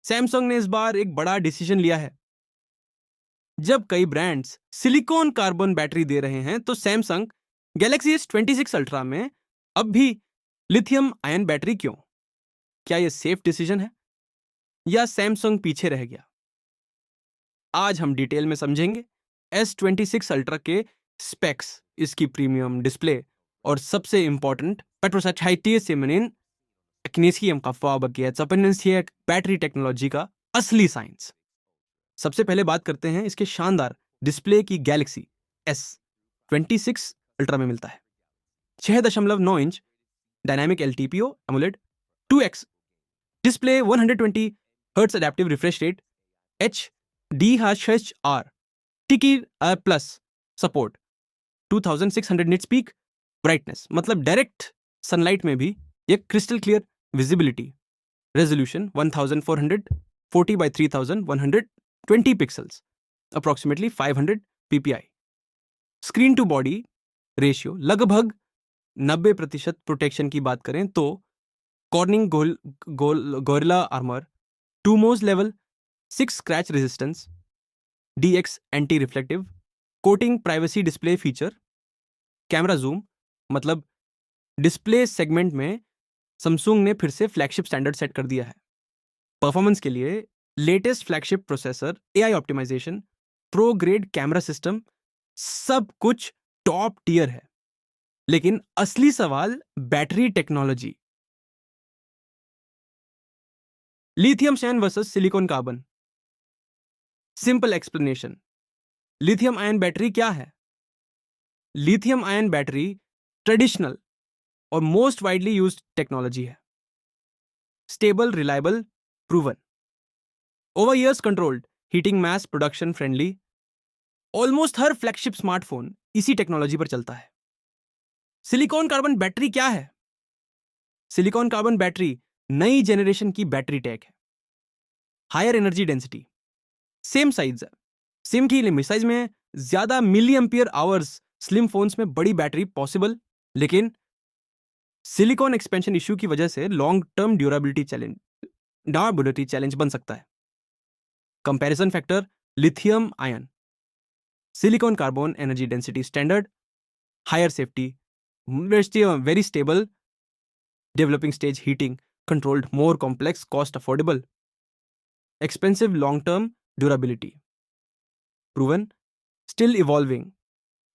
Samsung ने इस बार एक बड़ा डिसीजन लिया है। जब कई ब्रांड्स सिलिकॉन कार्बन बैटरी दे रहे हैं तो सैमसंग गैलेक्सी S26 अल्ट्रा में अब भी लिथियम आयन बैटरी क्यों? क्या यह सेफ डिसीजन है या सैमसंग पीछे रह गया? आज हम डिटेल में समझेंगे S26 अल्ट्रा के स्पेक्स, इसकी प्रीमियम डिस्प्ले और सबसे इंपॉर्टेंट पेट्रोसाइटियसिमिन एक्नेसियम का बैटरी टेक्नोलॉजी का असली साइंस। सबसे पहले बात करते हैं इसके शानदार डिस्प्ले की। गैलेक्सी S26 अल्ट्रा में मिलता है 6.9 inch dynamic LTPO AMOLED 2x display, 120 hertz adaptive refresh rate, HDR टिकी plus support, 2600 nits peak brightness, मतलब डायरेक्ट सनलाइट में भी एक crystal clear visibility, resolution 1440 by 3120 pixels, approximately 500 ppi, screen to body ratio लगभग 90% protection की बात करें तो कॉर्निंग गोरिल्ला आर्मर 2 मोज level 6 scratch resistance, DX anti reflective coating, privacy display feature, camera zoom, मतलब डिस्प्ले सेगमेंट में सैमसंग ने फिर से फ्लैगशिप स्टैंडर्ड सेट कर दिया है। परफॉर्मेंस के लिए latest flagship processor, AI optimisation, pro grade camera system, सब कुछ टॉप टियर है। लेकिन असली सवाल battery technology, lithium ion versus silicon carbon. Simple explanation, lithium ion battery क्या है? लिथियम आयन बैटरी ट्रेडिशनल और मोस्ट वाइडली यूज्ड टेक्नोलॉजी है। Stable, reliable, proven, over years controlled, heating mass production friendly. Almost हर flagship smartphone इसी technology पर चलता है। Silicon carbon battery क्या है? सिलिकॉन कार्बन बैटरी नई जेनरेशन की बैटरी टेक है। Higher energy density, same size है, सेम की साइज में ज्यादा milliampere hours, slim phones में बड़ी बैटरी पॉसिबल, लेकिन सिलिकॉन एक्सपेंशन इश्यू की वजह से लॉन्ग टर्म ड्यूरेबिलिटी चैलेंज बन सकता है। Comparison factor, lithium ion, silicon carbon energy density standard, higher safety, very stable, developing stage heating controlled, more complex, cost affordable, expensive, long term durability, proven, still evolving.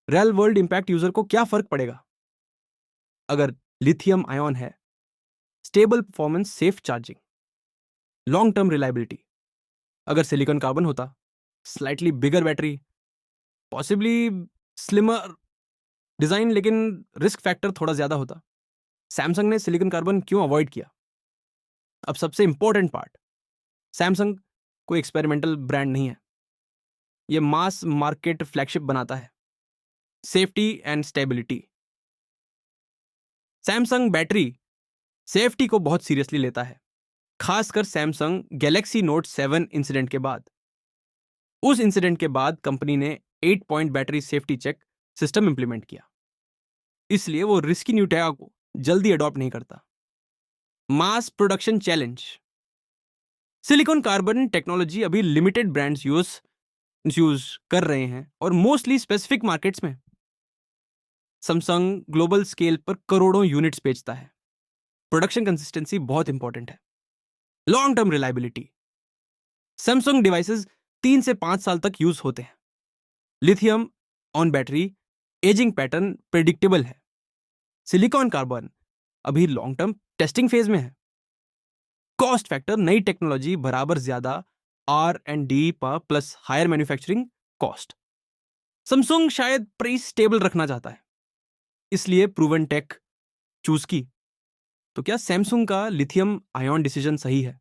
Real world impact, user को क्या फर्क पड़ेगा अगर lithium ion है? Stable performance, safe charging, long term reliability. अगर silicon carbon होता, slightly bigger battery, possibly slimmer design, लेकिन risk factor थोड़ा ज्यादा होता। सैमसंग ने सिलिकॉन कार्बन क्यों अवॉइड किया? अब सबसे इंपॉर्टेंट पार्ट, सैमसंग कोई एक्सपेरिमेंटल ब्रांड नहीं है, यह मास मार्केट फ्लैगशिप बनाता है। Safety and stability, Samsung battery safety को बहुत सीरियसली लेता है, खासकर सैमसंग गैलेक्सी नोट 7 इंसिडेंट के बाद। उस इंसिडेंट के बाद कंपनी ने 8 point battery safety check system implement किया, इसलिए वो रिस्की न्यू टेक को जल्दी अडॉप्ट नहीं करता। Mass production challenge, silicon carbon technology अभी लिमिटेड ब्रांड्स यूज कर रहे हैं और मोस्टली स्पेसिफिक मार्केट्स में। सैमसंग ग्लोबल स्केल पर करोड़ों यूनिट्स बेचता है। प्रोडक्शन कंसिस्टेंसी बहुत इंपॉर्टेंट है। Long term reliability, Samsung devices 3 से 5 साल तक यूज होते हैं। Lithium on battery ageing pattern predictable है। सिलिकॉन कार्बन अभी लॉन्ग टर्म टेस्टिंग फेज में है। कॉस्ट फैक्टर, नई टेक्नोलॉजी बराबर ज्यादा R&D पर plus higher manufacturing cost. Samsung शायद प्राइस स्टेबल रखना चाहता है, इसलिए प्रूवन टेक चूज की। तो क्या सैमसंग का लिथियम आयन डिसीजन सही है?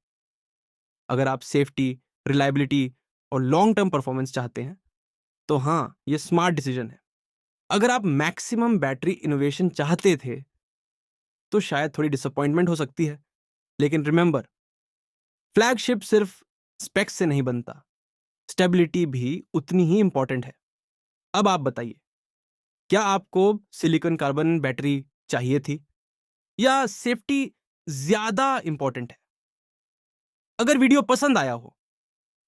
अगर आप सेफ्टी, रिलायबिलिटी और लॉन्ग टर्म परफॉर्मेंस चाहते हैं तो हाँ, यह स्मार्ट डिसीजन है। अगर आप मैक्सिमम बैटरी इनोवेशन चाहते थे तो शायद थोड़ी डिसअपॉइंटमेंट हो सकती है, लेकिन रिमेंबर, फ्लैगशिप सिर्फ स्पेक्स से नहीं बनता, स्टेबिलिटी भी उतनी ही इंपॉर्टेंट है। अब आप बताइए, क्या आपको सिलिकॉन कार्बन बैटरी चाहिए थी या सेफ्टी ज्यादा इंपॉर्टेंट है? अगर वीडियो पसंद आया हो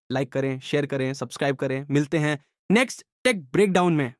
लाइक करें, शेयर करें, सब्सक्राइब करें। मिलते हैं नेक्स्ट टेक ब्रेकडाउन में।